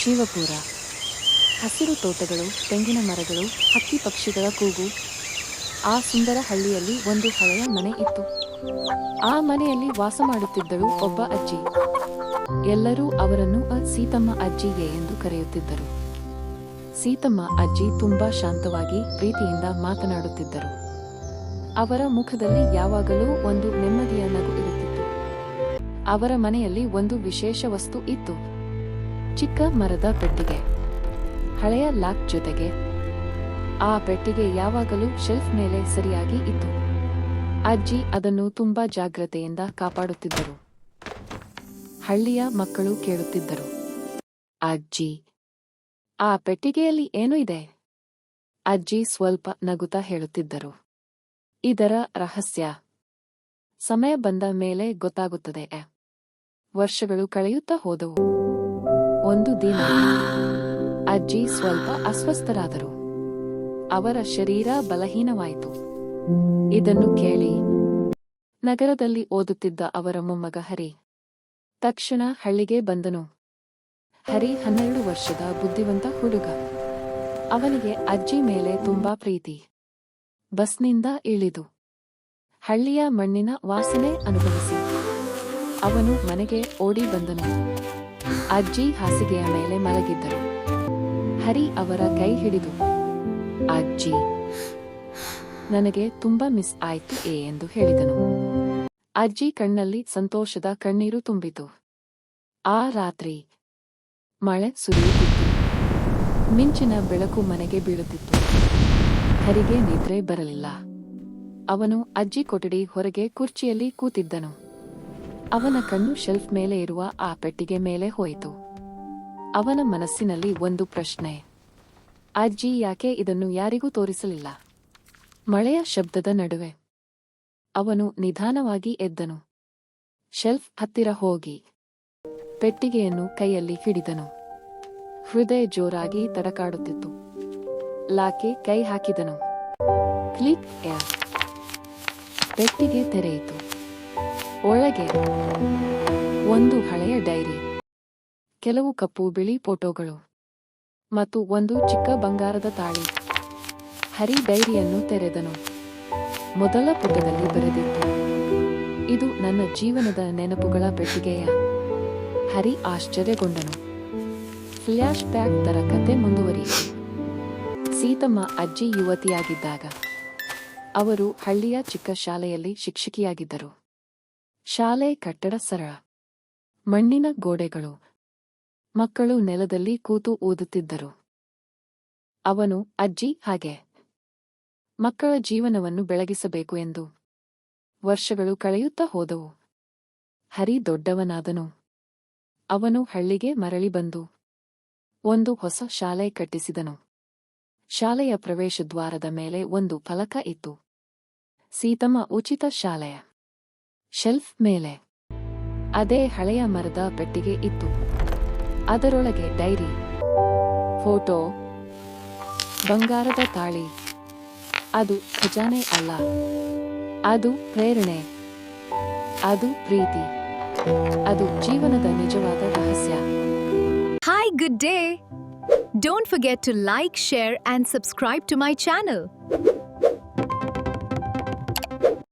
ಶಿವಪುರ. ಹಸಿರು ತೋಟಗಳು, ತೆಂಗಿನ ಮರಗಳು, ಹಕ್ಕಿ ಪಕ್ಷಿಗಳ ಕೂಗು. ಆ ಸುಂದರ ಹಳ್ಳಿಯಲ್ಲಿ ಒಂದು ಹಳೆಯ ಮನೆ ಇತ್ತು. ಆ ಮನೆಯಲ್ಲಿ ವಾಸ ಮಾಡುತ್ತಿದ್ದಳು ಒಬ್ಬ ಅಜ್ಜಿ. ಎಲ್ಲರೂ ಅವರನ್ನು ಸೀತಮ್ಮ ಅಜ್ಜಿಗೆ ಎಂದು ಕರೆಯುತ್ತಿದ್ದರು. ಸೀತಮ್ಮ ಅಜ್ಜಿ ತುಂಬಾ ಶಾಂತವಾಗಿ ಪ್ರೀತಿಯಿಂದ ಮಾತನಾಡುತ್ತಿದ್ದರು. ಅವರ ಮುಖದಲ್ಲಿ ಯಾವಾಗಲೂ ಒಂದು ನೆಮ್ಮದಿಯ ನಗು ಇರುತ್ತಿತ್ತು. ಅವರ ಮನೆಯಲ್ಲಿ ಒಂದು ವಿಶೇಷ ವಸ್ತು ಇತ್ತು. ಚಿಕ್ಕ ಮರದ ಪೆಟ್ಟಿಗೆ, ಹಳೆಯ ಲಾಕ್ ಜೊತೆಗೆ. ಆ ಪೆಟ್ಟಿಗೆ ಯಾವಾಗಲೂ ಶೆಲ್ಫ್ ಮೇಲೆ ಸರಿಯಾಗಿ ಇತ್ತು. ಅಜ್ಜಿ ಅದನ್ನು ತುಂಬಾ ಜಾಗ್ರತೆಯಿಂದ ಕಾಪಾಡುತ್ತಿದ್ದರು. ಹಳ್ಳಿಯ ಮಕ್ಕಳು ಕೇಳುತ್ತಿದ್ದರು, ಅಜ್ಜಿ, ಆ ಪೆಟ್ಟಿಗೆಯಲ್ಲಿ ಏನು ಇದೆ? ಅಜ್ಜಿ ಸ್ವಲ್ಪ ನಗುತ್ತಾ ಹೇಳುತ್ತಿದ್ದರು, ಇದರ ರಹಸ್ಯ ಸಮಯ ಬಂದ ಮೇಲೆ ಗೊತ್ತಾಗುತ್ತದೆ. ವರ್ಷಗಳು ಕಳೆಯುತ್ತಾ ಹೋದವು. ಒಂದು ದಿನ ಅಜ್ಜಿ ಸ್ವಲ್ಪ ಅಸ್ವಸ್ಥರಾದರು. ಅವರ ಶರೀರ ಬಲಹೀನವಾಯಿತು. ಇದನ್ನು ಕೇಳಿ ನಗರದಲ್ಲಿ ಓದುತ್ತಿದ್ದ ಅವರ ಮೊಮ್ಮಗ ಹರಿ ತಕ್ಷಣ ಹಳ್ಳಿಗೆ ಬಂದನು. ಹರಿ 12 ವರ್ಷದ ಬುದ್ಧಿವಂತ ಹುಡುಗ. ಅವನಿಗೆ ಅಜ್ಜಿ ಮೇಲೆ ತುಂಬಾ ಪ್ರೀತಿ. ಬಸ್ನಿಂದ ಇಳಿದು ಹಳ್ಳಿಯ ಮಣ್ಣಿನ ವಾಸನೆ ಅನುಭವಿಸಿ ಅವನು ಮನೆಗೆ ಓಡಿ ಬಂದನು. ಅಜ್ಜಿ ಹಾಸಿಗೆಯ ಮೇಲೆ ಮಲಗಿದ್ದರು. ಹರಿ ಅವರ ಕೈ ಹಿಡಿದು, ಅಜ್ಜಿ, ನನಗೆ ತುಂಬಾ ಮಿಸ್ ಆಯ್ತು ಎಂದು ಹೇಳಿದನು. ಅಜ್ಜಿ ಕಣ್ಣಲ್ಲಿ ಸಂತೋಷದ ಕಣ್ಣೀರು ತುಂಬಿತು. ಆ ರಾತ್ರಿ ಮಳೆ ಸುರಿಯುತ್ತಿತ್ತು. ಮಿಂಚಿನ ಬೆಳಕು ಮನೆಗೆ ಬೀಳುತ್ತಿತ್ತು. ಹರಿಗೆ ನಿದ್ರೆ ಬರಲಿಲ್ಲ. ಅವನು ಅಜ್ಜಿ ಕೊಠಡಿ ಹೊರಗೆ ಕುರ್ಚಿಯಲ್ಲಿ ಕೂತಿದ್ದನು. ಅವನ ಕಣ್ಣು ಶೆಲ್ಫ್ ಮೇಲೆ ಇರುವ ಆ ಪೆಟ್ಟಿಗೆ ಮೇಲೆ ಹೋಯಿತು. ಅವನ ಮನಸ್ಸಿನಲ್ಲಿ ಒಂದು ಪ್ರಶ್ನೆ, ಅಜ್ಜಿ ಯಾಕೆ ಇದನ್ನು ಯಾರಿಗೂ ತೋರಿಸಲಿಲ್ಲ? ಮಳೆಯ ಶಬ್ದದ ನಡುವೆ ಅವನು ನಿಧಾನವಾಗಿ ಎದ್ದನು. ಶೆಲ್ಫ್ ಹತ್ತಿರ ಹೋಗಿ ಪೆಟ್ಟಿಗೆಯನ್ನು ಕೈಯಲ್ಲಿ ಹಿಡಿದನು. ಹೃದಯ ಜೋರಾಗಿ ತಡಕಾಡುತ್ತಿತ್ತು. ಲಾಕೆ ಕೈ ಹಾಕಿದನು. ಕ್ಲಿಕ್. ಪೆಟ್ಟಿಗೆ ತೆರೆಯಿತು. ಒಳಗೆ ಒಂದು ಹಳೆಯ ಡೈರಿ, ಕೆಲವು ಕಪ್ಪು ಬಿಳಿ ಫೋಟೋಗಳು ಮತ್ತು ಒಂದು ಚಿಕ್ಕ ಬಂಗಾರದ ತಾಳಿ. ಹರಿ ಡೈರಿಯನ್ನು ತೆರೆದನು. ಮೊದಲ ಪುಟದಲ್ಲಿ ಬರೆದಿತ್ತು, ಇದು ನನ್ನ ಜೀವನದ ನೆನಪುಗಳ ಪೆಟ್ಟಿಗೆಯ. ಹರಿ ಆಶ್ಚರ್ಯಗೊಂಡನು. ಫ್ಲ್ಯಾಶ್ ಬ್ಯಾಕ್ ತರ ಕತೆ ಮುಂದುವರಿಯಿತು. ಸೀತಮ್ಮ ಅಜ್ಜಿ ಯುವತಿಯಾಗಿದ್ದಾಗ ಅವರು ಹಳ್ಳಿಯ ಚಿಕ್ಕ ಶಾಲೆಯಲ್ಲಿ ಶಿಕ್ಷಕಿಯಾಗಿದ್ದರು. ಶಾಲೆ ಕಟ್ಟಡ ಸರಳ, ಮಣ್ಣಿನ ಗೋಡೆಗಳು. ಮಕ್ಕಳು ನೆಲದಲ್ಲಿ ಕೂತು ಓದುತ್ತಿದ್ದರು. ಅವನು ಅಜ್ಜಿ ಹಾಗೆ ಮಕ್ಕಳ ಜೀವನವನ್ನು ಬೆಳಗಿಸಬೇಕು ಎಂದು. ವರ್ಷಗಳು ಕಳೆಯುತ್ತಾ ಹೋದವು. ಹರಿ ದೊಡ್ಡವನಾದನು. ಅವನು ಹಳ್ಳಿಗೆ ಮರಳಿ ಬಂದು ಒಂದು ಹೊಸ ಶಾಲೆ ಕಟ್ಟಿಸಿದನು. ಶಾಲೆಯ ಪ್ರವೇಶದ್ವಾರದ ಮೇಲೆ ಒಂದು ಫಲಕ ಇತ್ತು, ಸೀತಮ್ಮ ಉಚಿತ ಶಾಲೆಯ. ಶೆಲ್ಫ್ ಮೇಲೆ ಅದೇ ಹಳೆಯ ಮರದ ಪೆಟ್ಟಿಗೆ ಇತ್ತು. ಅದರೊಳಗೆ ಡೈರಿ, ಫೋಟೋ, ಬಂಗಾರದ ತಾಳಿ. ಅದು ಖಜಾನೆ ಅಲ್ಲ, ಅದು ಪ್ರೇರಣೆ, ಅದು ಪ್ರೀತಿ, ಅದು ಜೀವನದ ನಿಜವಾದ ರಹಸ್ಯ. Hi, good day. Don't forget to like, share and subscribe to my channel.